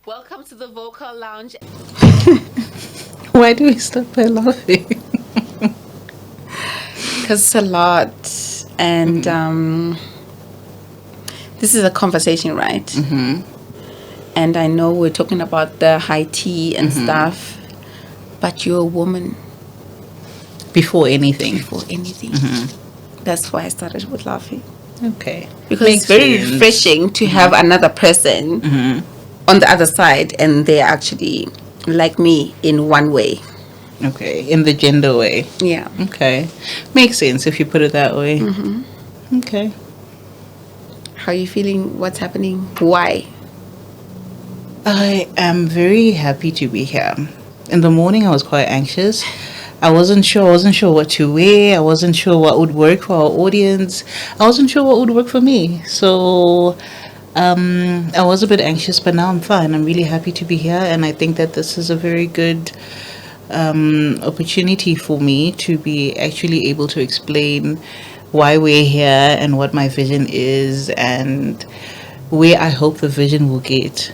Welcome to the Vocal Lounge. Why do we start by laughing? Because it's a lot. And this is a conversation, right? Mm-hmm. And I know we're talking about the high tea and stuff, but you're a woman Before anything. before anything. That's why I started with laughing. Okay. Because Makes it's very sense. refreshing to have another person on the other side, and they're actually like me in one way. Okay. In the gender way. Yeah. Okay. Makes sense if you put it that way. Okay. How are you feeling? What's happening? Why? I am very happy to be here. In the morning, I was quite anxious. I wasn't sure what to wear. I wasn't sure what would work for our audience. I wasn't sure what would work for me. So I was a bit anxious, but now I'm fine. I'm really happy to be here, and I think that this is a very good opportunity for me to be actually able to explain why we're here and what my vision is and where I hope the vision will get,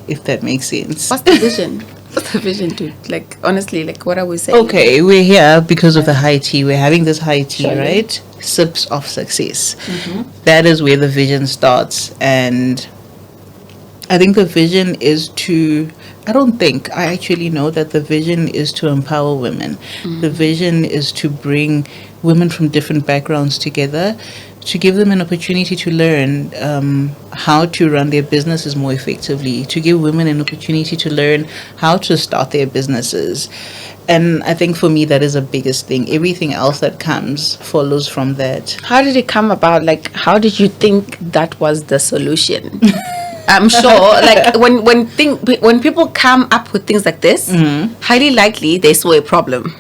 if that makes sense. What's the vision? What's the vision, dude? Like, honestly, like, what are we saying? Okay, we're here because of the high tea. We're having this high tea, Surely. right? Sips of success. That is where the vision starts. And I think the vision is to, I actually know that the vision is to empower women. The vision is to bring women from different backgrounds together, to give them an opportunity to learn how to run their businesses more effectively, to give women an opportunity to learn how to start their businesses. And I think for me, that is the biggest thing. Everything else that comes follows from that. How did it come about? Like, how did you think that was the solution? I'm sure, like, when people come up with things like this, highly likely they saw a problem.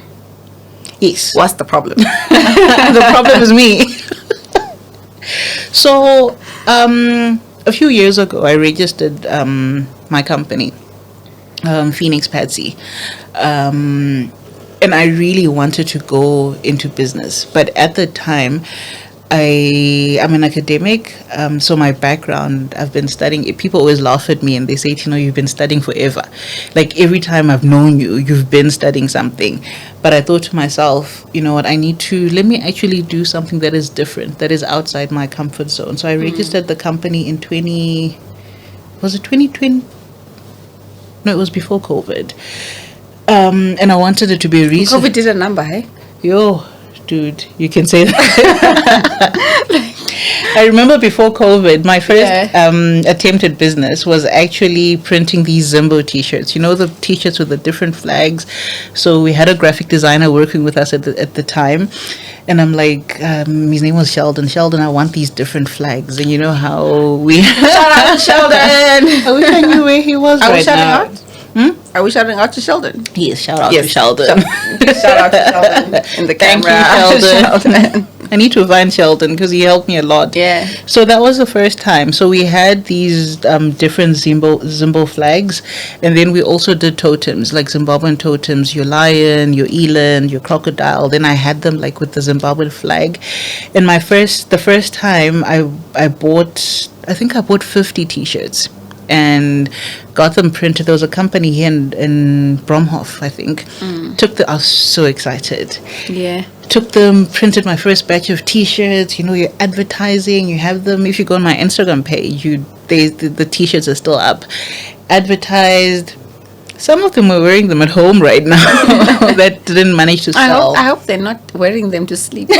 Yes. What's the problem? The problem is me. So, a few years ago, I registered my company, Phoenix Patsy. And I really wanted to go into business. But at the time, I'm an academic, so my background, I've been studying. People always laugh at me and they say, you've been studying forever. Like every time I've known you, you've been studying something. But I thought to myself, you know what, let me actually do something that is different, that is outside my comfort zone. So I registered the company in 2020? No, it was before COVID. And I wanted it to be a reason. COVID did a number, hey? Yo, dude, you can say that. I remember before COVID, my first attempt at business was actually printing these Zimbo t-shirts. You know, the t-shirts with the different flags. So we had a graphic designer working with us at the time. And I'm like, his name was Sheldon. Sheldon, I want these different flags. And you know how we... Shout out to Sheldon! I wish I knew where he was right now. Are we shouting out to Sheldon? Yes, shout out to Sheldon. Shout out to Sheldon in the Thank camera. you, Sheldon. I need to find Sheldon because he helped me a lot. Yeah. So that was the first time. So we had these different Zimbo flags, and then we also did totems, like Zimbabwean totems, your lion, your eland, your crocodile. Then I had them like with the Zimbabwean flag. And the first time I bought 50 t-shirts and got them printed. There was a company here in Bromhof, I think. I was so excited. Yeah. Took them, printed my first batch of t-shirts. You know, you're advertising, you have them. If you go on my Instagram page, the t-shirts are still up. Advertised. Some of them are wearing them at home right now. That didn't manage to sell. I hope they're not wearing them to sleep.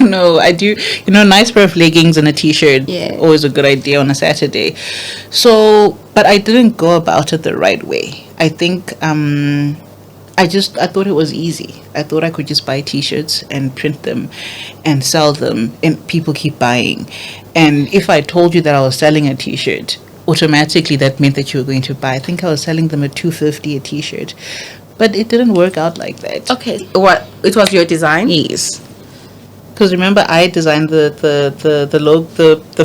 No, I do. You know, a nice pair of leggings and a t-shirt. Yeah. Always a good idea on a Saturday. So, but I didn't go about it the right way. I think I thought it was easy. I thought I could just buy t-shirts and print them and sell them and people keep buying. And if I told you that I was selling a t-shirt, automatically that meant that you were going to buy. I think I was selling them at $2.50 a t-shirt. But it didn't work out like that. Okay. What? It was your design? Yes. Because remember, I designed the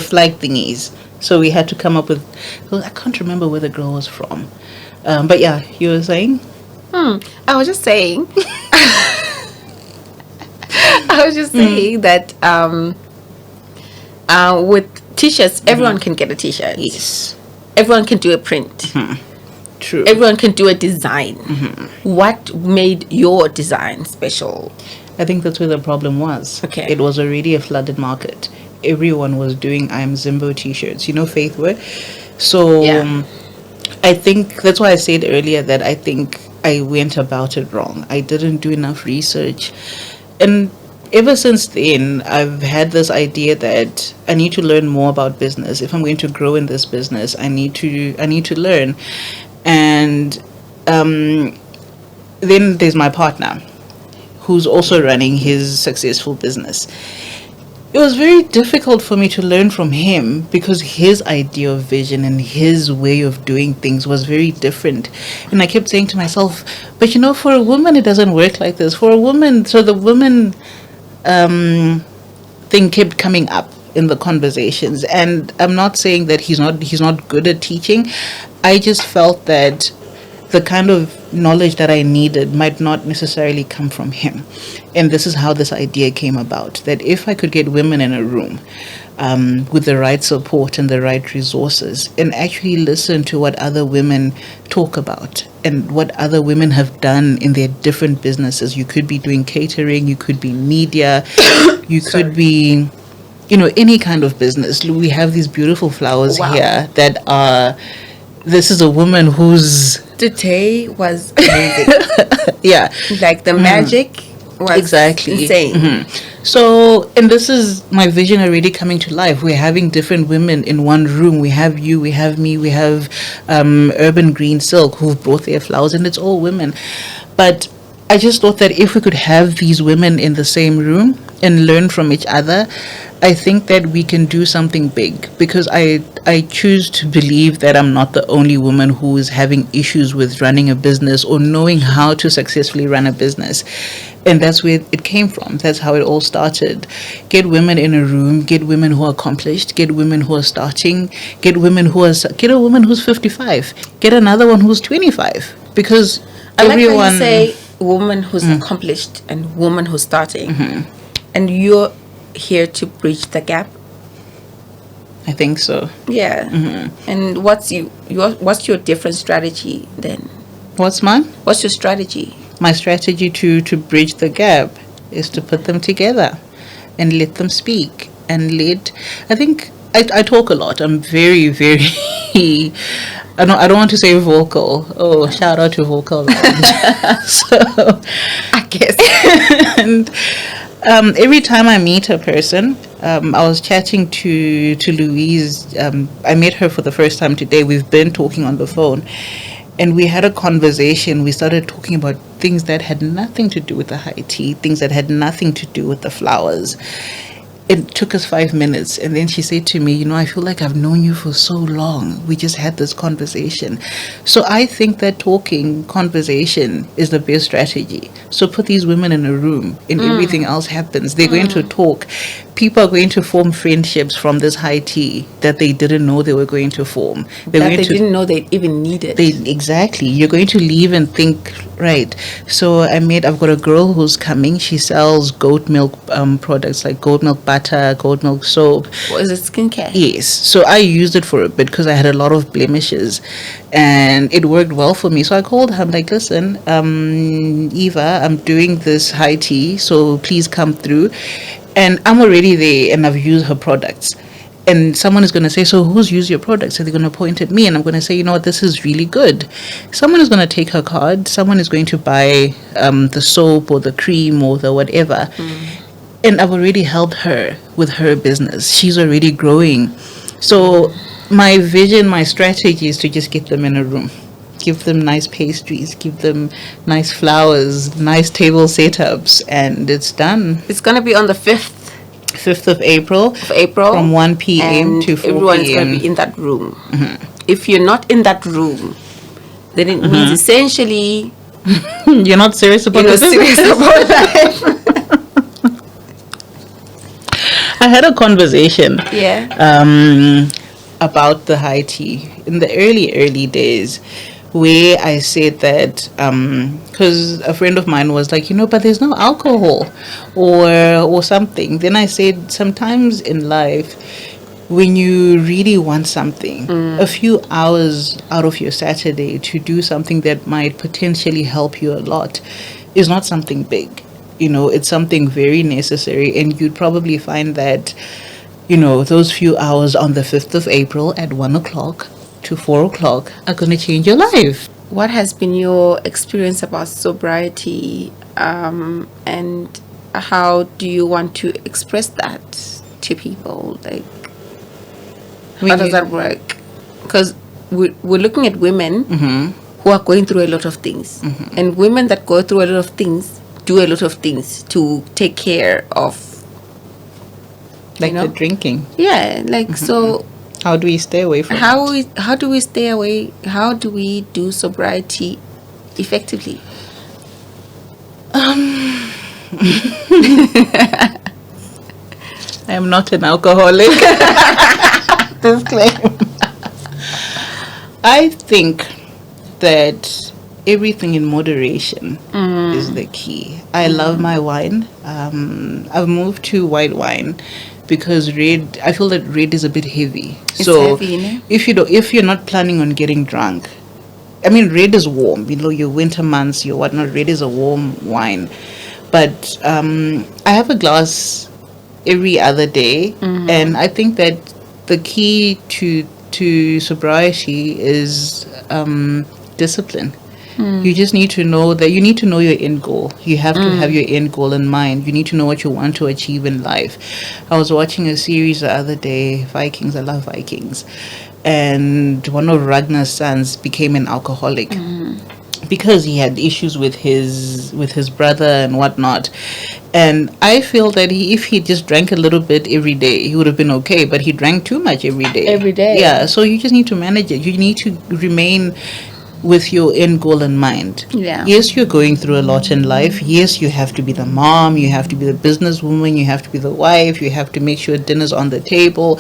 flag thingies. So we had to come up with... Well, I can't remember where the girl was from. But yeah, you were saying? I was just saying... that with t-shirts, everyone can get a t-shirt. Yes. everyone can do a print. True. Everyone can do a design. What made your design special? I think that's where the problem was. Okay. It was already a flooded market. Everyone was doing I Am Zimbo t-shirts. You know, Faith wear. So Yeah. I think that's why I said earlier that I think I went about it wrong. I didn't do enough research. And ever since then, I've had this idea that I need to learn more about business. If I'm going to grow in this business, I need to learn. And then there's my partner, who's also running his successful business. It was very difficult for me to learn from him because his idea of vision and his way of doing things was very different. And I kept saying to myself, but you know, for a woman, it doesn't work like this. For a woman, so the woman thing kept coming up in the conversations. And I'm not saying that he's not good at teaching. I just felt that the kind of knowledge that I needed might not necessarily come from him. And this is how this idea came about, that if I could get women in a room with the right support and the right resources and actually listen to what other women talk about and what other women have done in their different businesses. You could be doing catering, you could be media, you could be, you know, any kind of business. We have these beautiful flowers here that are, this is a woman whose Today was amazing. yeah, Like the magic was exactly insane. So, and this is my vision already coming to life. We're having different women in one room. We have you, we have me, we have Urban Green Silk who've brought their flowers, and it's all women. But I just thought that if we could have these women in the same room and learn from each other, I think that we can do something big, because I choose to believe that I'm not the only woman who is having issues with running a business or knowing how to successfully run a business. And that's where it came from. That's how it all started. Get women in a room, get women who are accomplished, get women who are starting, get a woman who's 55, get another one who's 25, because I like everyone when you say woman who's accomplished and woman who's starting, and you're here to bridge the gap. I think so. Yeah. And what's your different strategy then? What's mine? What's your strategy? My strategy to bridge the gap is to put them together and let them speak and I think I talk a lot. I'm very, very I don't want to say vocal. Oh, shout out to vocal. So I guess. and every time I meet a person, I was chatting to Louise. I met her for the first time today. We've been talking on the phone, and we had a conversation. We started talking about things that had nothing to do with the high tea, things that had nothing to do with the flowers. It took us 5 minutes, and then she said to me, you know, I feel like I've known you for so long. We just had this conversation. So I think that conversation is the best strategy. So put these women in a room and everything else happens. They're going to talk. People are going to form friendships from this high tea that they didn't know they were going to form. They didn't know they even needed. Exactly. You're going to leave and think, right. So I've got a girl who's coming. She sells goat milk products like goat milk butter, goat milk soap. What is it, skincare? Yes. So I used it for a bit because I had a lot of blemishes and it worked well for me. So I called her. I'm like, listen, Eva, I'm doing this high tea, so please come through. And I'm already there and I've used her products. And someone is going to say, so who's used your products? So they're going to point at me and I'm going to say, you know what, this is really good. Someone is going to take her card. Someone is going to buy the soap or the cream or the whatever. And I've already helped her with her business. She's already growing. So my vision, my strategy is to just get them in a room. Give them nice pastries, give them nice flowers, nice table setups, and it's done. It's going to be on the 5th of April. From 1 p.m. to 4 p.m. Everyone's going to be in that room. If you're not in that room, then it means essentially you're not serious about life. I had a conversation about the high tea in the early days, where I said that because a friend of mine was like, you know, but there's no alcohol or something. Then I said, sometimes in life when you really want something, a few hours out of your Saturday to do something that might potentially help you a lot is not something big. It's something very necessary, and you'd probably find that, those few hours on the 5th of April at 1 o'clock to 4 o'clock are going to change your life. What has been your experience about sobriety, and how do you want to express that to people? Like, how does that work? Because we're looking at women who are going through a lot of things, and women that go through a lot of things do a lot of things to take care of, Like the drinking. Yeah, like so. How do we stay away from How do we stay away? How do we do sobriety effectively? I am not an alcoholic. Disclaimer. I think that everything in moderation is the key. I love my wine. I've moved to white wine because red, I feel that red is a bit heavy. It's so heavy, no? if you're not planning on getting drunk, I mean, red is warm. Your winter months, your whatnot. Red is a warm wine, but I have a glass every other day, and I think that the key to sobriety is discipline. You just need to know that you need to know your end goal. You have to have your end goal in mind. You need to know what you want to achieve in life. I was watching a series the other day, Vikings. I love Vikings. And one of Ragnar's sons became an alcoholic because he had issues with his brother and whatnot. And I feel that if he just drank a little bit every day, he would have been okay. But he drank too much every day. Every day. Yeah. So you just need to manage it. You need to remain with your end goal in mind. Yeah. Yes, you're going through a lot in life. Yes, you have to be the mom, you have to be the businesswoman, you have to be the wife, you have to make sure dinner's on the table.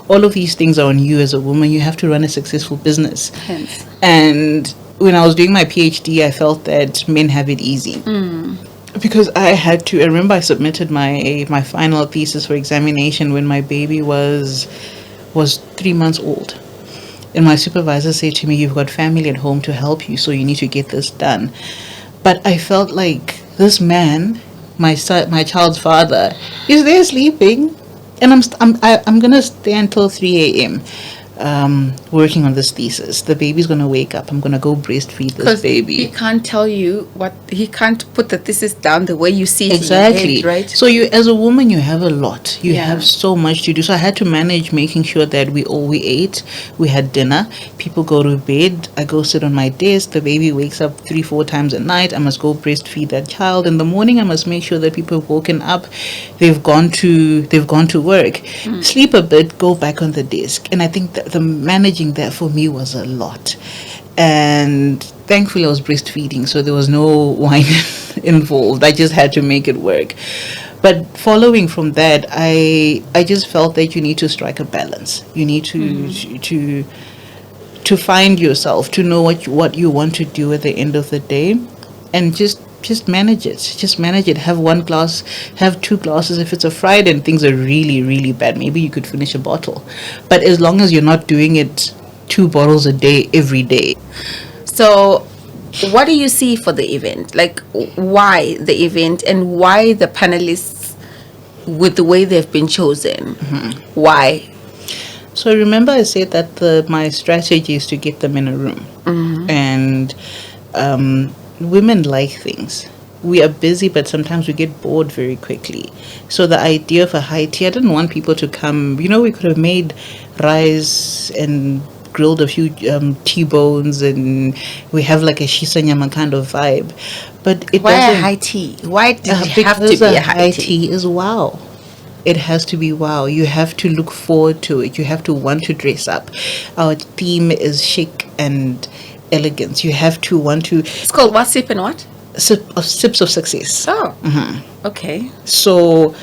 All of these things are on you as a woman. You have to run a successful business. Hence. And when I was doing my PhD, I felt that men have it easy. Because I remember I submitted my final thesis for examination when my baby was 3 months old. And my supervisor said to me, "You've got family at home to help you, so you need to get this done." But I felt like this man, my child's father, is there sleeping, and I'm gonna stay until 3 a.m. Working on this thesis. The baby's gonna wake up. I'm gonna go breastfeed this baby. He can't tell you he can't put the thesis down the way you see it Exactly. in your head, right? So you, as a woman, you have a lot. You Yeah. have so much to do. So I had to manage making sure that we ate. We had dinner. People go to bed. I go sit on my desk. The baby wakes up 3-4 times a night. I must go breastfeed that child. In the morning, I must make sure that people have woken up. They've gone to work. Sleep a bit. Go back on the desk. And I think that the managing that for me was a lot. And thankfully I was breastfeeding, so there was no wine involved. I just had to make it work. But following from that, I just felt that you need to strike a balance. You need to find yourself, to know what you want to do at the end of the day, and just manage it. Just manage it. Have 1 glass, have 2 glasses. If it's a Friday and things are really, really bad, maybe you could finish a bottle. But as long as you're not doing it 2 bottles a day every day. So, what do you see for the event? Like, why the event, and why the panelists with the way they've been chosen? Why? So remember I said that my strategy is to get them in a room. And women like things. We are busy, but sometimes we get bored very quickly. So the idea of a high tea, I didn't want people to come. We could have made rice and grilled a few T-bones, and we have like a shisanyama kind of vibe. But it Why a doesn't. high tea? Why did it have Because to be a high tea? tea is wow. It has to be wow. You have to look forward to it. You have to want to dress up. Our theme is chic and elegance. You have to want to It's called what? Sip and what? sips of success. Oh, okay. So,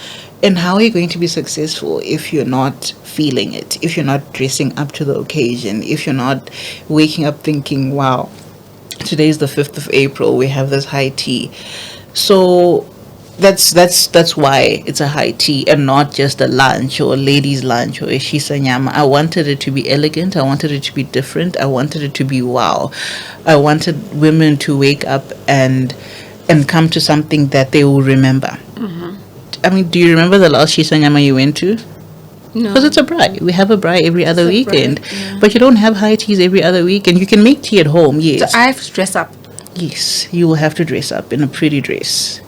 and how are you going to be successful if you're not feeling it? If you're not dressing up to the occasion? If you're not waking up thinking, wow, today's the 5th of April, we have this high tea. So that's why it's a high tea and not just a lunch or a ladies' lunch or a shisanyama. I wanted it to be elegant. I wanted it to be different. I wanted it to be wow. I wanted women to wake up and come to something that they will remember. I mean, do you remember the last shisanyama you went to? No. Because it's a braai. We have a braai every other It's a braai, weekend. yeah. But you don't have high teas every other weekend. You can make tea at home, yes. So I have to dress up. Yes, you will have to dress up in a pretty dress.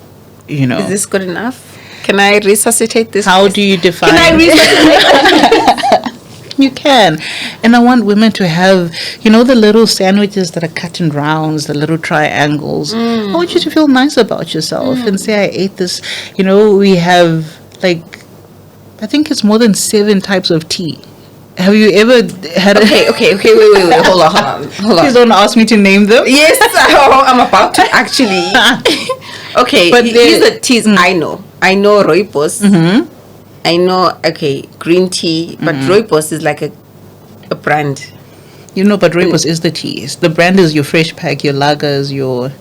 You know. Is this good enough? Can I resuscitate this? How do you define? Can I resuscitate? You can. And I want women to have, you know, the little sandwiches that are cut in rounds, the little triangles. I want you to feel nice about yourself and say, I ate this. You know, we have, like, I think it's more than 7 types of tea. Have you ever had Okay, wait. Hold on. Please don't ask me to name them. Yes, I'm about to actually. Okay, But these are teas I know. I know rooibos. I know, green tea. But rooibos is like a brand. You know, but rooibos is the teas. The brand is your fresh pack, your lagers, your...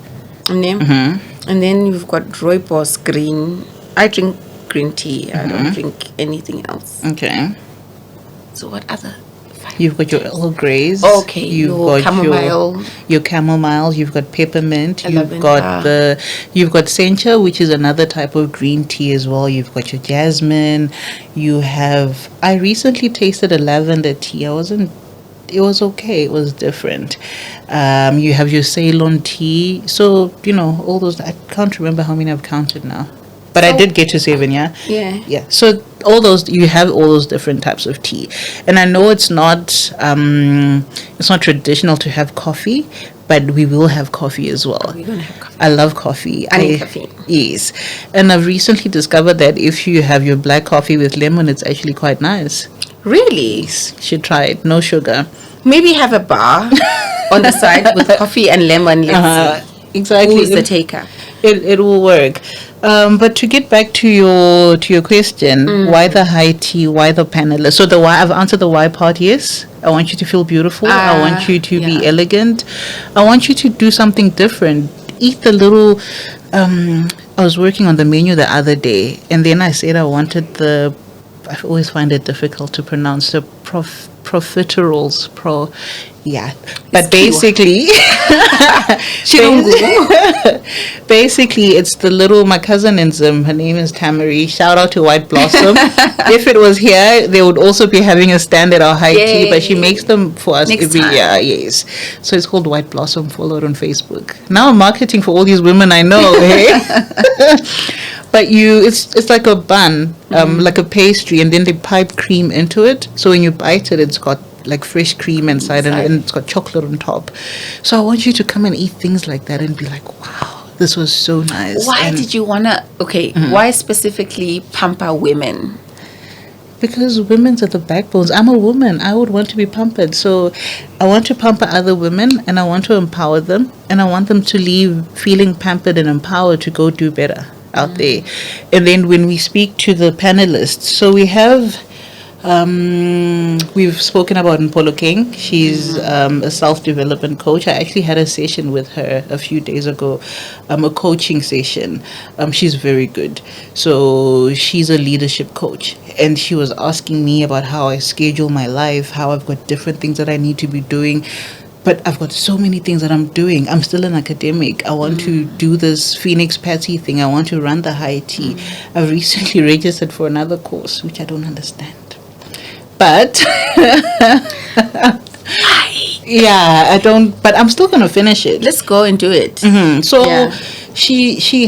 Name. And then you've got rooibos green. I drink green tea. I don't drink anything else. Okay. So what other? You've got your Earl Greys. Okay, You've your got chamomile. your chamomiles. You've got peppermint. You've Lavender. got you've got sencha, which is another type of green tea as well. You've got your jasmine. You have. I recently tasted a lavender tea. It was okay. It was different. You have your Ceylon tea. So you know all those. I can't remember how many I've counted now. But I did get to 7, yeah? Yeah. So you have all those different types of tea. And I know it's not traditional to have coffee, but we will have coffee as well. We're going to have coffee. I love coffee. I need caffeine. Yes. And I've recently discovered that if you have your black coffee with lemon, it's actually quite nice. Really? You should try it. No sugar. Maybe have a bar on the side with coffee and lemon. Let's see. Exactly. Who's the taker? It will work. But to get back to your question, why the high tea? Why the panelist? So the why, I've answered the why part. Yes, I want you to feel beautiful. I want you to be elegant. I want you to do something different. Eat the little. I was working on the menu the other day, and then I said I wanted the. I always find it difficult to pronounce the profiteroles. But basically basically it's the little, my cousin in Zim, her name is Tamari, shout out to White Blossom. If it was here, they would also be having a stand at our high tea, but she makes them for us Next every time. year. Yes, so it's called White Blossom. Follow it on Facebook. Now I'm marketing for all these women I know. Hey? But it's like a bun, like a pastry, and then they pipe cream into it. So when you bite it, it's got like fresh cream inside and it's got chocolate on top. So I want you to come and eat things like that and be like, wow, this was so nice. Why did you want to, why specifically pamper women? Because women's are the backbones. I'm a woman. I would want to be pampered. So I want to pamper other women and I want to empower them and I want them to leave feeling pampered and empowered to go do better out there. And then when we speak to the panelists, so we have we've spoken about Mpolo King. She's a self-development coach. I actually had a session with her a few days ago, a coaching session. She's very good. So she's a leadership coach. And she was asking me about how I schedule my life, how I've got different things that I need to be doing. But I've got so many things that I'm doing. I'm still an academic. I want to do this Phoenix Patty thing. I want to run the high tea. I've recently registered for another course, which I don't understand. But yeah, I don't. But I'm still gonna finish it. Let's go and do it. So she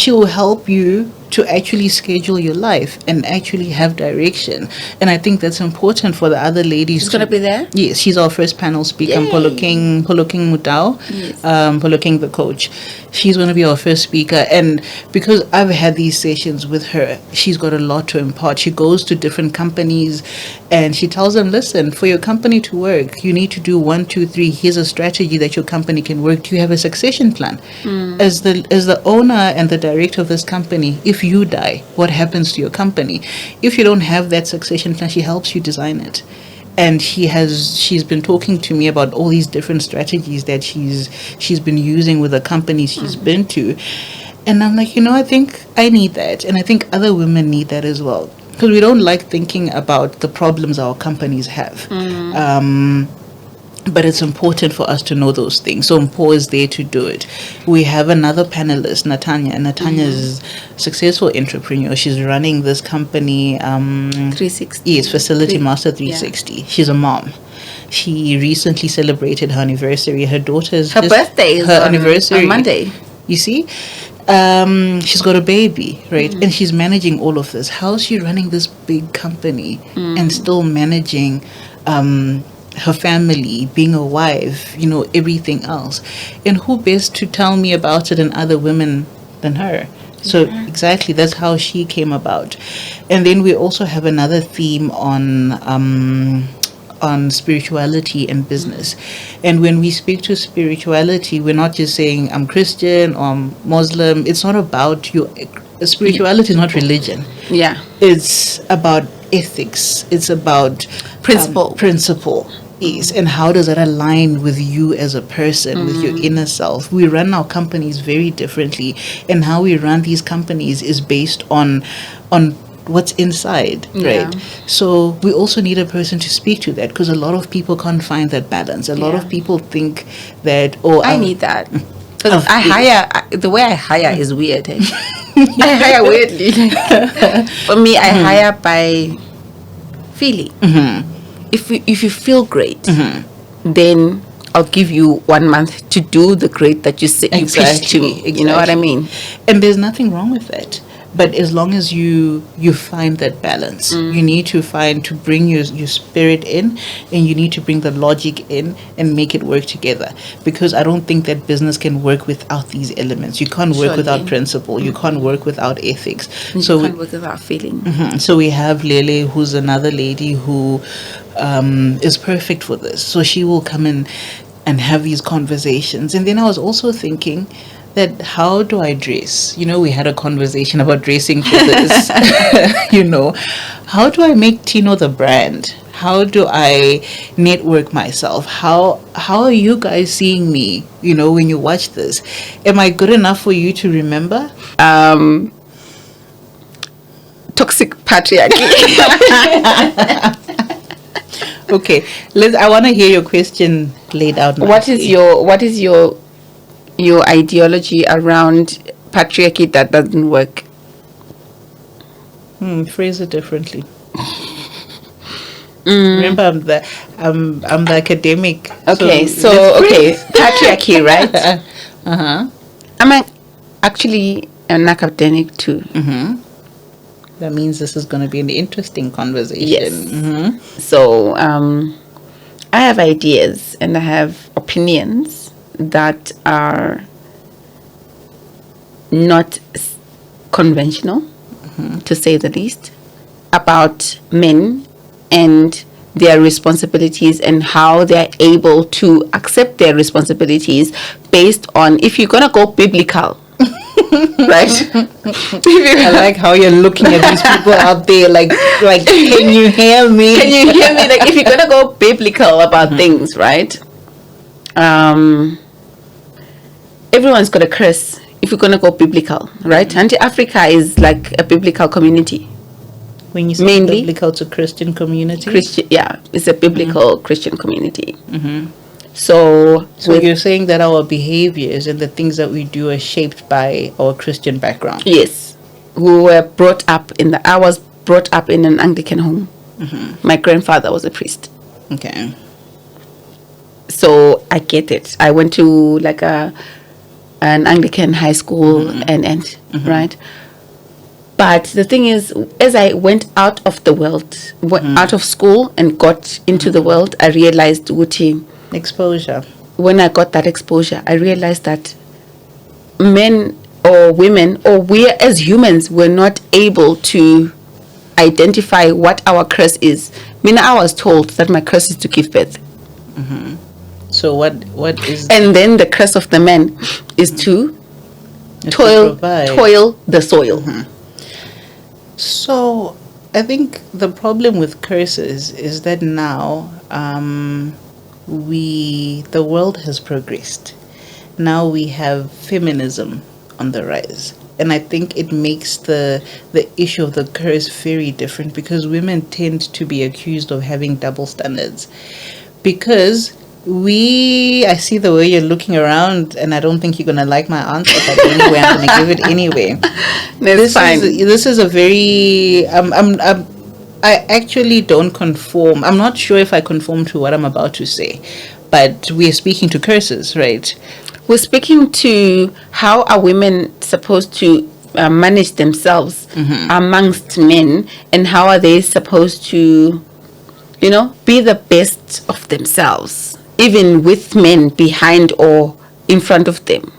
will help you to actually schedule your life and actually have direction. And I think that's important for the other ladies. She's gonna be there? Yes, she's our first panel speaker. Yay. Polo King Mutao. Yes. Polo King the coach. She's going to be our first speaker, and because I've had these sessions with her, she's got a lot to impart. She goes to different companies and she tells them, listen, for your company to work, you need to do 1, 2, 3. Here's a strategy that your company can work. Do you have a succession plan? As the owner and the director of this company, if you die, what happens to your company? If you don't have that succession plan, she helps you design it. And she's been talking to me about all these different strategies that she's been using with the companies she's been to. And I'm like, I think I need that. And I think other women need that as well. Because we don't like thinking about the problems our companies have. But it's important for us to know those things. So Mpo is there to do it. We have another panelist, Natanya. And Natanya is a successful entrepreneur. She's running this company. 360. Yes, Facility Master 360. Yeah. She's a mom. She recently celebrated her anniversary. Her daughter's her birthday is her anniversary on Monday. You see? She's got a baby, right? And she's managing all of this. How is she running this big company and still managing her family, being a wife, everything else? And who best to tell me about it than other women than her? So exactly, that's how she came about. And then we also have another theme on spirituality and business. And when we speak to spirituality, we're not just saying I'm Christian or I'm Muslim. It's not about spirituality is not religion. Yeah. It's about ethics. It's about principle. Yes. And how does that align with you as a person, with your inner self? We run our companies very differently, and how we run these companies is based on what's inside, right? So we also need a person to speak to that, because a lot of people can't find that balance. A lot of people think that, I need that. Because the way I hire is weird. I hire weirdly. For me, I hire by feeling. If you feel great, then I'll give you 1 month to do the great that you pitched to me. Exactly. You know what I mean? And there's nothing wrong with that. But as long as you find that balance, you need to bring your spirit in, and you need to bring the logic in and make it work together. Because I don't think that business can work without these elements. You can't work without principle. You can't work without ethics. You can't work without feeling. So we have Lele, who's another lady who is perfect for this. So she will come in and have these conversations. And then I was also thinking that how do I dress? We had a conversation about dressing for this. How do I make Tino the brand? How do I network myself? How are you guys seeing me, when you watch this? Am I good enough for you to remember? Toxic patriarchy. Okay, I want to hear your question laid out nicely. What is your ideology around patriarchy that doesn't work? Phrase it differently. Remember, I'm the academic. Okay, patriarchy, right? I'm actually an academic too. That means this is going to be an interesting conversation. Yes. So I have ideas and I have opinions that are not conventional, to say the least, about men and their responsibilities and how they're able to accept their responsibilities based on, if you're gonna go biblical, right? I like how you're looking at these people out there like can you hear me? Can you hear me? Like, if you're gonna go biblical about things, right? Everyone's got a curse if you're gonna go biblical, right? Anti-Africa is like a biblical community. When you say mainly biblical, to Christian community? It's a biblical Christian community. So you're saying that our behaviors and the things that we do are shaped by our Christian background? Yes. I was brought up in an Anglican home. My grandfather was a priest. Okay. So I get it. I went to like an Anglican high school and right? But the thing is, as I went out of the world, out of school and got into the world, I realized exposure. When I got that exposure, I realized that men or women, or we as humans, were not able to identify what our curse is. I was told that my curse is to give birth. So what is? And then the curse of the man is to toil the soil. So I think the problem with curses is that now the world has progressed. Now we have feminism, on the rise. And I think it makes the issue of the curse very different, because women tend to be accused of having double standards. Because I see the way you're looking around, and I don't think you're gonna like my answer, but anyway, I'm gonna give it anyway. That's fine. This is a very I actually don't conform. I'm not sure if I conform to what I'm about to say, but we're speaking to curses, right? We're speaking to how are women supposed to manage themselves amongst men, and how are they supposed to, be the best of themselves, even with men behind or in front of them.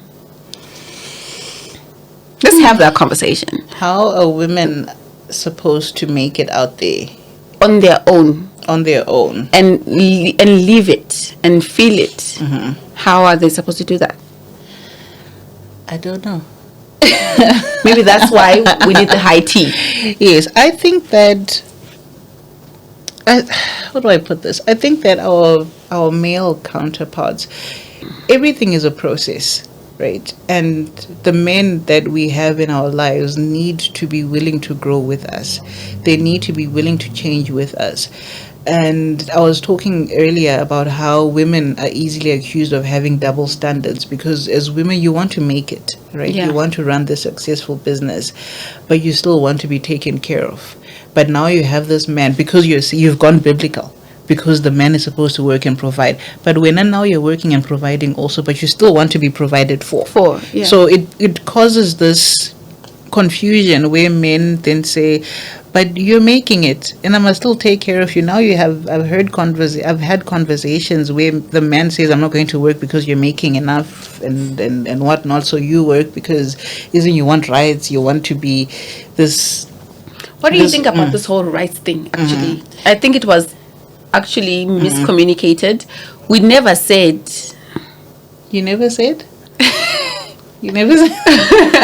Let's have that conversation. How are women supposed to make it out there on their own? On their own. And live it and feel it. How are they supposed to do that? I don't know. Maybe that's why we need the high tea. Yes, I think that... how do I put this? I think that our male counterparts, everything is a process, right? And the men that we have in our lives need to be willing to grow with us. They need to be willing to change with us. And I was talking earlier about how women are easily accused of having double standards, because as women, you want to make it, right? Yeah. You want to run the successful business, but you still want to be taken care of. But now you have this man, because you've gone biblical, because the man is supposed to work and provide. But when now you're working and providing also, but you still want to be provided for. Yeah. So it causes this confusion where men then say, but you're making it and I must still take care of you. Now I've had conversations where the man says, I'm not going to work because you're making enough and whatnot, so you work because you want rights, you want to be this. What do you think about this whole rights thing, actually? I think it was actually miscommunicated. We never said... You never said? You never said?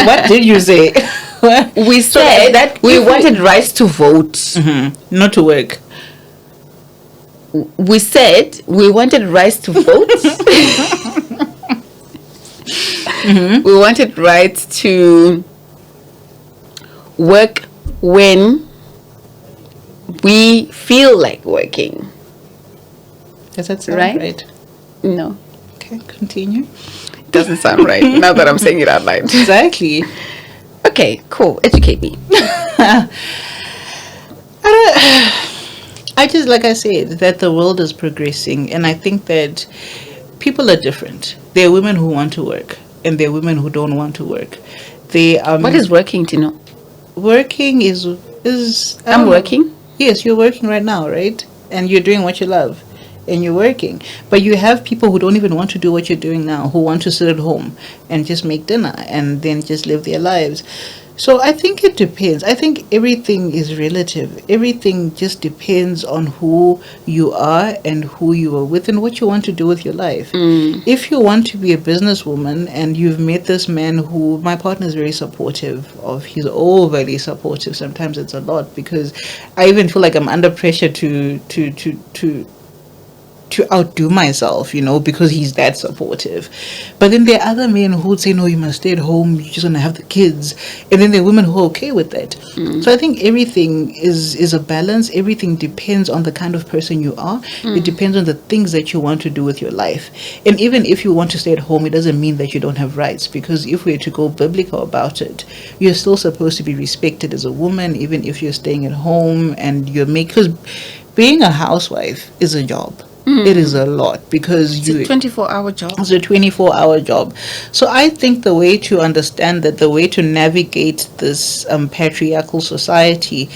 What did you say? We said that we wanted rights to vote. Not to work. We said we wanted rights to vote. We wanted rights to work when we feel like working. Does that sound right? No. Okay, continue. Doesn't sound right now that I'm saying it out loud. Exactly. Okay, cool. Educate me. I just, like I said, that the world is progressing, and I think that people are different. There are women who want to work, and there are women who don't want to work. What is working, Tino? Working is I'm working? Yes, you're working right now, right? And you're doing what you love. And you're working. But you have people who don't even want to do what you're doing now, who want to sit at home and just make dinner and then just live their lives. So I think it depends. I think everything is relative. Everything just depends on who you are and who you are with and what you want to do with your life. If you want to be a businesswoman and you've met this man who, my partner is very supportive of, he's overly supportive. Sometimes it's a lot, because I even feel like I'm under pressure to outdo myself, because he's that supportive. But then there are other men who would say, no, you must stay at home, you're just going to have the kids. And then there are women who are okay with that. So I think everything is a balance. Everything depends on the kind of person you are. It depends on the things that you want to do with your life. And even if you want to stay at home, it doesn't mean that you don't have rights, because if we're to go biblical about it, you're still supposed to be respected as a woman, even if you're staying at home and because being a housewife is a job. It is a lot, because it's a 24-hour job. It's a 24-hour job. So I think the way to understand that, the way to navigate this patriarchal society,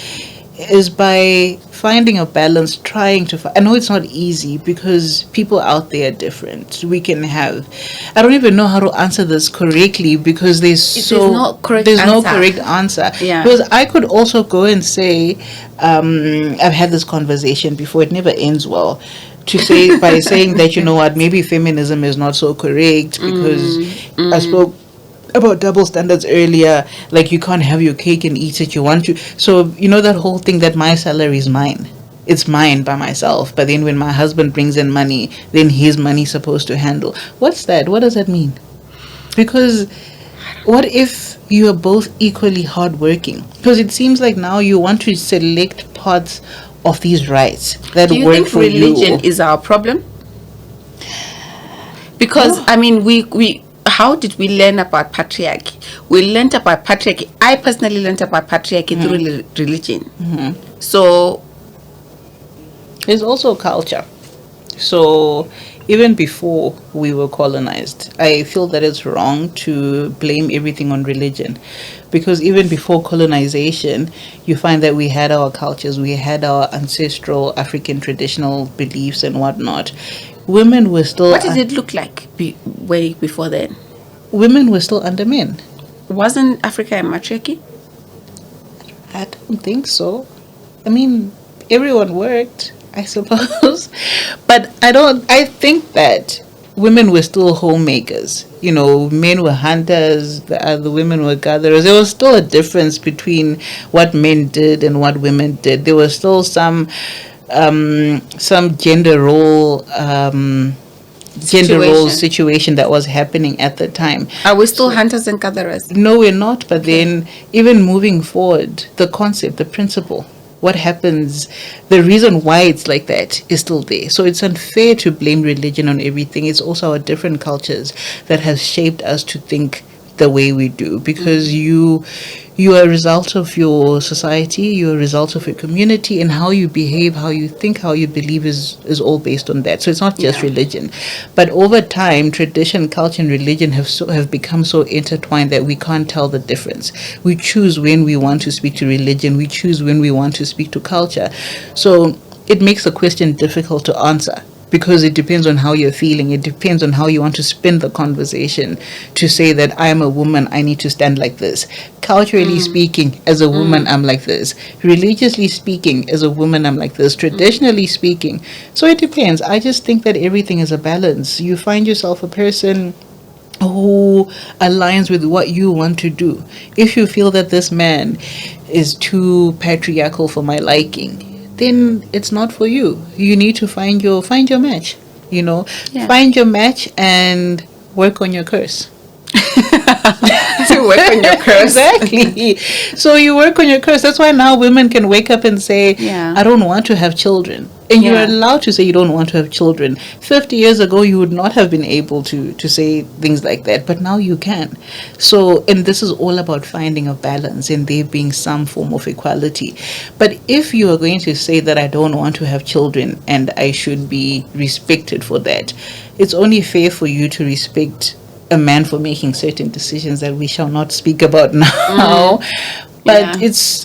is by finding a balance, trying to I know it's not easy, because people out there are different. I don't even know how to answer this correctly, because there's no correct answer. Yeah. Because I could also go and say, I've had this conversation before, it never ends well, to say by saying that, you know what, maybe feminism is not so correct, because I spoke about double standards earlier, like you can't have your cake and eat it, you want to. So that whole thing that my salary is mine, it's mine by myself, but then when my husband brings in money, then his money's supposed to handle. What's that? What does that mean? Because What if you are both equally hardworking? Because it seems like now you want to select parts of these rights that Do you work think for religion you. is our problem? Because I mean, we how did we learn about patriarchy? We learned about patriarchy. I personally learned about patriarchy through religion. So There's also culture. So even before we were colonized, I feel that it's wrong to blame everything on religion, because even before colonization, you find that we had our cultures, we had our ancestral African traditional beliefs and whatnot. Women were still what did it look like way before then? women were still under men. Wasn't Africa a matriarchy? I don't think so. I mean, everyone worked, I suppose. But I think that women were still homemakers. You know, men were hunters, the women were gatherers. There was still a difference between what men did and what women did. There was still some gender role situation that was happening at the time. Are we still hunters and gatherers? No, we're not. But then, even moving forward, the concept, the principle, what happens, the reason why it's like that is still there. So it's unfair to blame religion on everything. It's also our different cultures that has shaped us to think the way we do, because you are a result of your society, you're a result of your community, and how you behave, how you think, how you believe is all based on that. So it's not just religion, but over time, tradition, culture, and religion have become so intertwined that we can't tell the difference. We choose when we want to speak to religion, we choose when we want to speak to culture. So it makes a question difficult to answer, because it depends on how you're feeling. It depends on how you want to spin the conversation to say that I am a woman, I need to stand like this. Culturally speaking, as a woman, I'm like this. Religiously speaking, as a woman, I'm like this. Traditionally speaking. So it depends. I just think that everything is a balance. You find yourself a person who aligns with what you want to do. If you feel that this man is too patriarchal for my liking, then it's not for you. You need to find your match. You know, find your match and work on your curse. To work on your curse. Exactly. So you work on your curse. That's why now women can wake up and say, I don't want to have children. And you're allowed to say you don't want to have children. 50 years ago, you would not have been able to say things like that, but now you can. So, and this is all about finding a balance and there being some form of equality. But if you are going to say that I don't want to have children and I should be respected for that, it's only fair for you to respect a man for making certain decisions that we shall not speak about now. But it's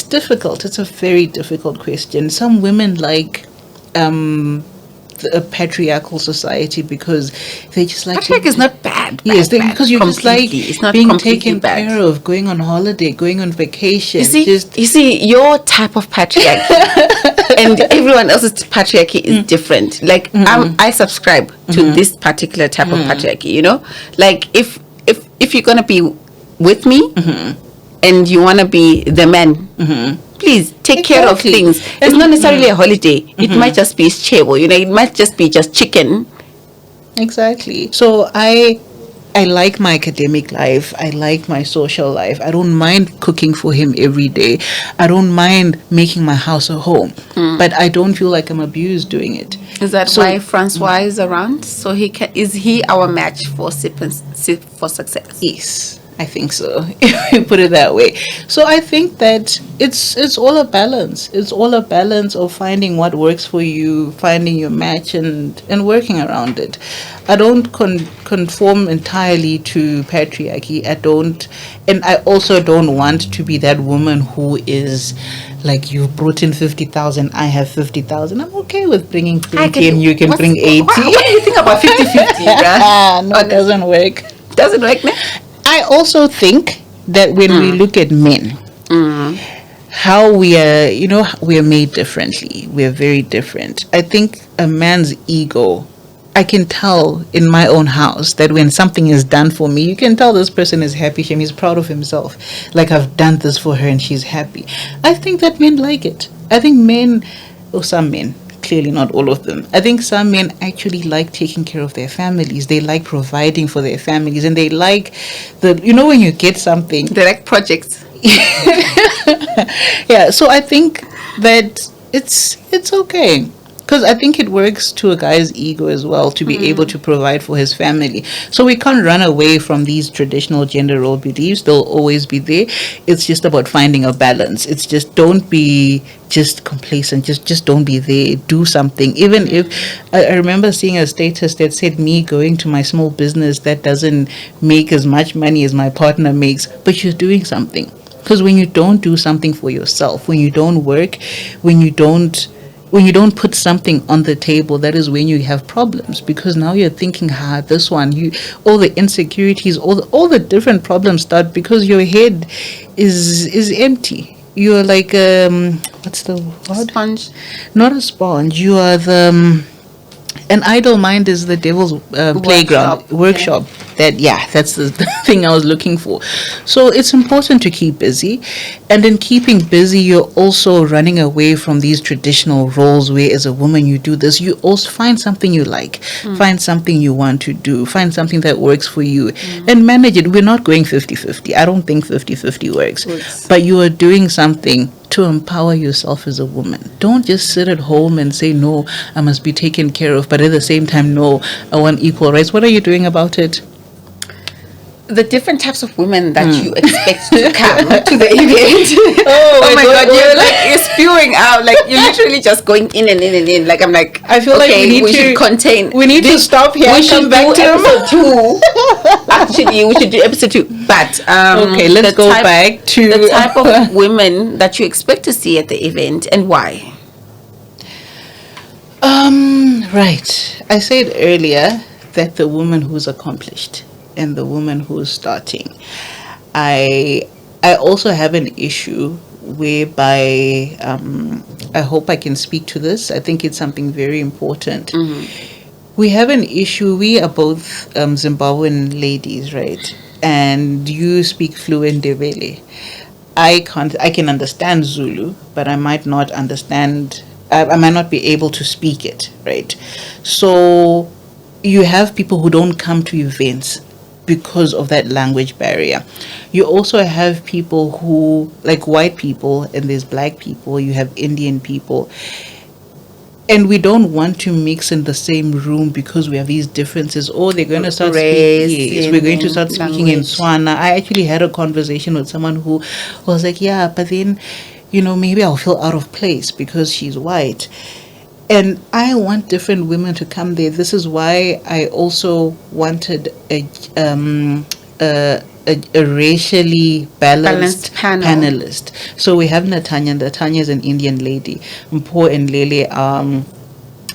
difficult. It's a very difficult question. Some women like a patriarchal society because they just like patriarchy is not bad. Yes, because you just like it's not being taken care of, going on holiday, going on vacation. You see, your type of patriarchy and everyone else's patriarchy is different. Like I subscribe to this particular type of patriarchy. You know, like if you're gonna be with me and you wanna be the man. Please take care of things. It's not necessarily a holiday. It might just be chewo, you know, it might just be just chicken. Exactly. So I like my academic life. I like my social life. I don't mind cooking for him every day. I don't mind making my house a home. But I don't feel like I'm abused doing it. Is that why Francois is around? So is he our match for success? Yes. I think so, if you put it that way. So I think that it's all a balance. It's all a balance of finding what works for you, finding your match, and working around it. I don't conform entirely to patriarchy. I don't, and I also don't want to be that woman who is like, you brought in 50,000, I have 50,000. I'm okay with bringing 20 and you can bring 80. What do you think about 50-50? No, it doesn't work. Doesn't work, no? I also think that when we look at men, how we are made differently. We are very different. I think a man's ego, I can tell in my own house that when something is done for me, you can tell this person is happy, he's proud of himself. Like, I've done this for her and she's happy. I think that men like it. I think men, or some men, clearly not all of them. I think some men actually like taking care of their families. They like providing for their families, and they like when you get something. Direct projects. Yeah, so I think that it's okay. Because I think it works to a guy's ego as well to be able to provide for his family. So we can't run away from these traditional gender role beliefs. They'll always be there. It's just about finding a balance. It's just don't be just complacent. Just don't be there. Do something. Even if I remember seeing a status that said me going to my small business that doesn't make as much money as my partner makes, but you're doing something. Because when you don't do something for yourself, when you don't work, when you don't put something on the table, that is when you have problems, because now you're thinking, this one, all the insecurities, all the different problems start because your head is empty. You're like what's the word? Sponge. Not a sponge. You are an idle mind is the devil's playground workshop. That's the thing I was looking for. So it's important to keep busy, and in keeping busy, you're also running away from these traditional roles where as a woman you do this. You also find something you like, find something you want to do, find something that works for you, and manage it. We're not going 50-50. I don't think 50-50 works. But you are doing something to empower yourself as a woman. Don't just sit at home and say, no, I must be taken care of, but at the same time, no, I want equal rights. What are you doing about it? The different types of women that you expect to come to the event. Oh my God, you're spewing out. Like, you're literally just going in and in and in. Like, I'm like, I feel like we should contain. We need to stop here and come back to episode 2. Actually, we should do episode 2. But, okay, let's go back to the type of women that you expect to see at the event and why. Right. I said earlier that the woman who's accomplished and the woman who's starting. I also have an issue whereby I hope I can speak to this. I think it's something very important. We have an issue. We are both Zimbabwean ladies, right? And you speak fluent Ndebele. I can understand Zulu, but I might not understand. I might not be able to speak it, right? So you have people who don't come to events because of that language barrier. You also have people who, like white people, and there's black people, you have Indian people, and we don't want to mix in the same room because we have these differences. Or they're going to start speaking. We're going to start speaking in Tswana. I actually had a conversation with someone who was like, yeah, but then, maybe I'll feel out of place because she's white. And I want different women to come there. This is why I also wanted a racially balanced panelist. So we have Natanya. Natanya is an Indian lady. Mpo and Lele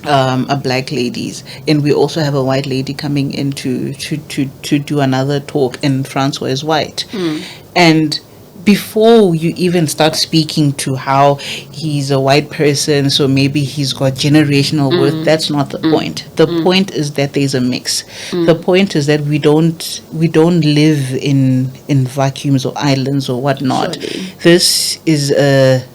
are black ladies, and we also have a white lady coming in to do another talk. And Francois is white, and before you even start speaking to how he's a white person, so maybe he's got generational worth, that's not the point. The point is that there's a mix. The point is that we don't live in vacuums or islands or whatnot. Surely. This is a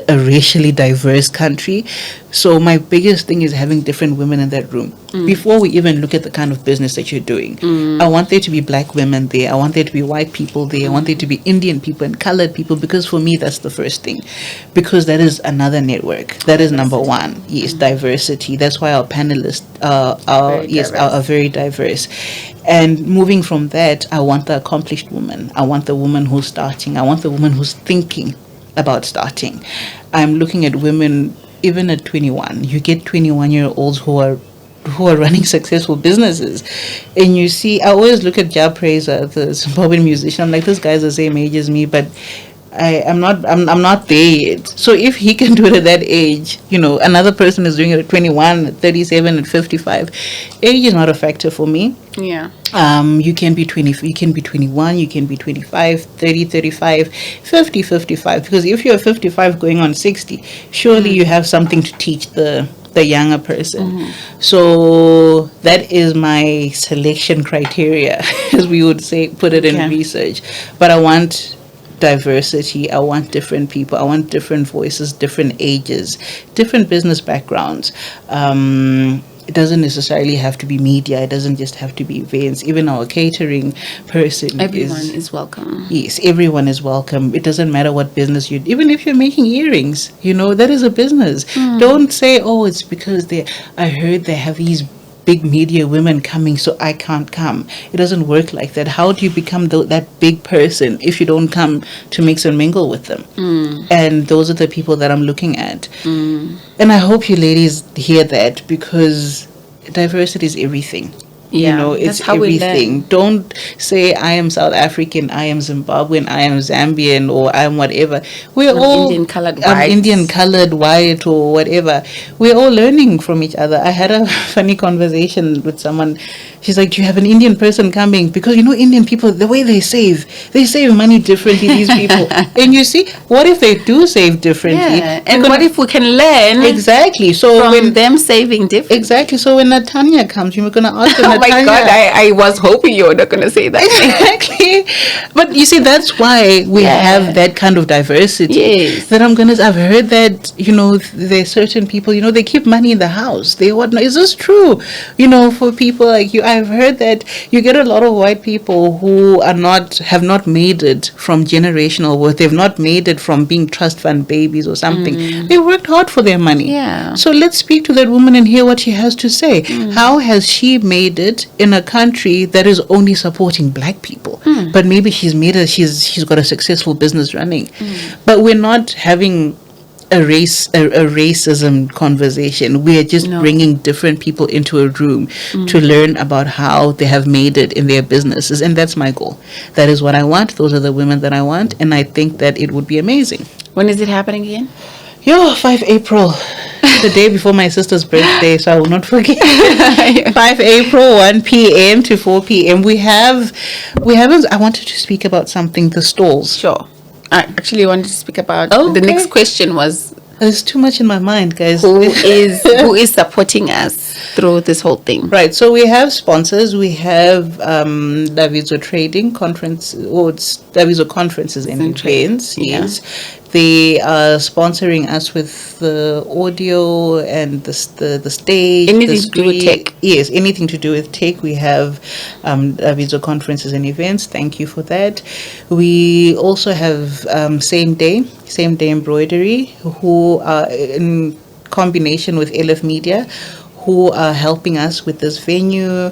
racially diverse country. So my biggest thing is having different women in that room. Before we even look at the kind of business that you're doing, I want there to be black women there. I want there to be white people there. I want there to be Indian people and colored people, because for me, that's the first thing. Because that is another network. That is number one. Yes, diversity. That's why our panelists are very diverse. And moving from that, I want the accomplished woman. I want the woman who's starting. I want the woman who's thinking about starting. I'm looking at women even at 21. You get 21-year-olds who are running successful businesses, and you see, I always look at Ja Praiser, the Zimbabwean musician. I'm like, this guy's the same age as me, but I'm not there yet. So if he can do it at that age, another person is doing it at 21, at 37, at 55. Age is not a factor for me. Yeah. You can be 20, you can be 21, you can be 25, 30, 35, 50, 55. Because if you're 55 going on 60, surely you have something to teach the younger person. So that is my selection criteria, as we would say, put it in research. But I want diversity. I want different people. I want different voices, different ages, different business backgrounds. It doesn't necessarily have to be media. It doesn't just have to be events. Even our catering person, everyone is welcome. Yes, everyone is welcome. It doesn't matter what business you. Even if you're making earrings, that is a business. Don't say, "Oh, it's because I heard they have these big media women coming, so I can't come." It doesn't work like that. How do you become that big person if you don't come to mix and mingle with them? And those are the people that I'm looking at. And I hope you ladies hear that, because diversity is everything. Yeah, it's that's how everything. we learn. Don't say I am South African, I am Zimbabwean, I am Zambian, or I am whatever. We're all Indian colored white. I'm Indian colored white or whatever. We're all learning from each other. I had a funny conversation with someone. She's like, "Do you have an Indian person coming?" Because Indian people, the way they save money differently, these people. And you see, what if they do save differently? Yeah. And what if we can learn exactly? So from when them saving differently? Exactly. So when Natanya comes, you're going to ask her, Oh my Natanya, God, I was hoping you were not going to say that. Exactly. But you see, that's why we have that kind of diversity. Yes. That I've heard that, there's certain people, they keep money in the house. They whatnot. Is this true? For people like you, I've heard that you get a lot of white people who have not made it from generational wealth. They've not made it from being trust fund babies or something. They worked hard for their money. Yeah. So let's speak to that woman and hear what she has to say. How has she made it in a country that is only supporting black people? But maybe she's got a successful business running. But we're not having a racism conversation. We are just bringing different people into a room to learn about how they have made it in their businesses, and that's my goal. That is what I want. Those are the women that I want, and I think that it would be amazing. When is it happening again? 5 April. The day before my sister's birthday, so I will not forget. 5 April, 1 p.m. to 4 p.m. I wanted to speak about something, the stalls. Sure. I actually wanted to speak about the next question was, there's too much in my mind, guys. who is supporting us through this whole thing? Right. So we have sponsors. We have Daviso Trading Conference, or it's Daviso Conferences and Events. Yes. They are sponsoring us with the audio and the stage. Anything to do with tech. Yes, anything to do with tech. We have Daviso Conferences and Events. Thank you for that. We also have Same Day Embroidery, who are in combination with LF Media, who are helping us with this venue,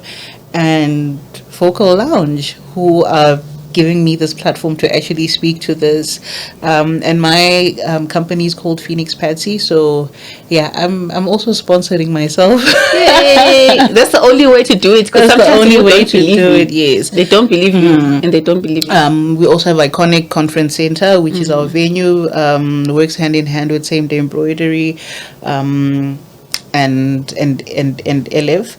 and Focal Lounge, who are giving me this platform to actually speak to this. And my company is called Phoenix Patsy. So yeah, I'm also sponsoring myself. Yay! That's the only way to do it. That's the only way to do it. Yes, they don't believe you, and they don't believe you. We also have Iconic Conference Center, which is our venue. Works hand in hand with Same Day Embroidery, and LF,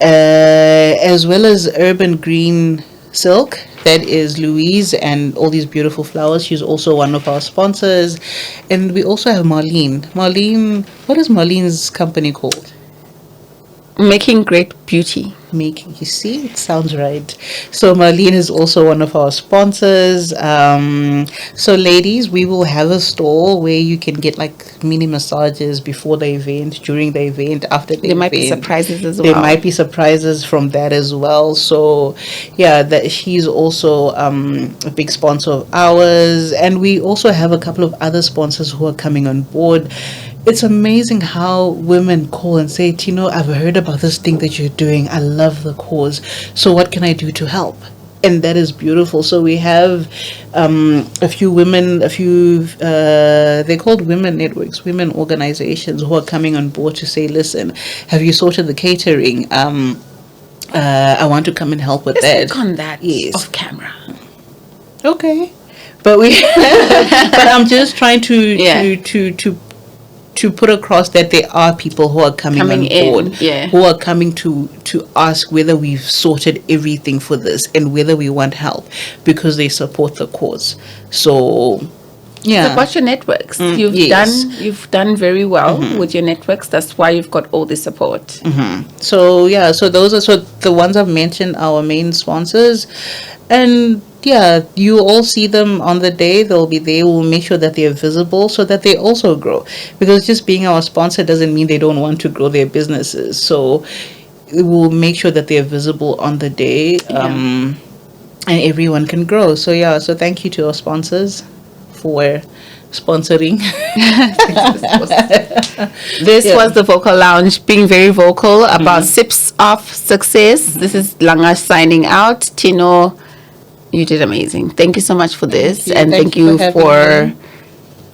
as well as Urban Green Silk. That is Louise and all these beautiful flowers. She's also one of our sponsors. And we also have Marlene. What is Marlene's company called? Making Great Beauty. You see, it sounds right. So Marlene is also one of our sponsors. So ladies, we will have a stall where you can get like mini massages before the event, during the event, after the event. There might be surprises as well. There might be surprises from that as well. So yeah, that she's also a big sponsor of ours. And we also have a couple of other sponsors who are coming on board. It's amazing how women call and say, Tino, I've heard about this thing that you're doing. I love the cause. So what can I do to help? And that is beautiful. So we have a few women, they're called women networks, women organizations who are coming on board to say, listen, have you sorted the catering? I want to come and help with that. Let's work on that off camera. Okay. But but I'm just trying to put across that there are people who are coming on board, who are coming to ask whether we've sorted everything for this and whether we want help, because they support the cause. So yeah, support your networks. You've done very well with your networks. That's why you've got all the support. So yeah, so those are the ones I've mentioned, our main sponsors. And yeah, you all see them on the day. They'll be there. We'll make sure that they're visible so that they also grow. Because just being our sponsor doesn't mean they don't want to grow their businesses. So we'll make sure that they're visible on the day, and everyone can grow. So yeah, so thank you to our sponsors for sponsoring. This Yeah. was the Vocal Lounge, being very vocal about sips of success. This is Langa signing out. Tino, you did amazing. Thank you so much for this. you. And Thank thank you you for having for me.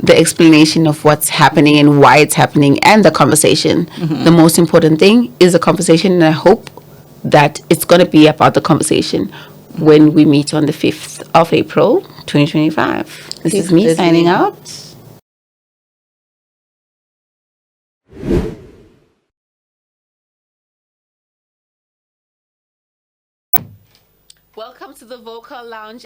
the explanation of what's happening and why it's happening and the conversation. The most important thing is the conversation, and I hope that it's going to be about the conversation when we meet on the 5th of April, 2025. This is me signing out. Welcome to the Vocal Lounge.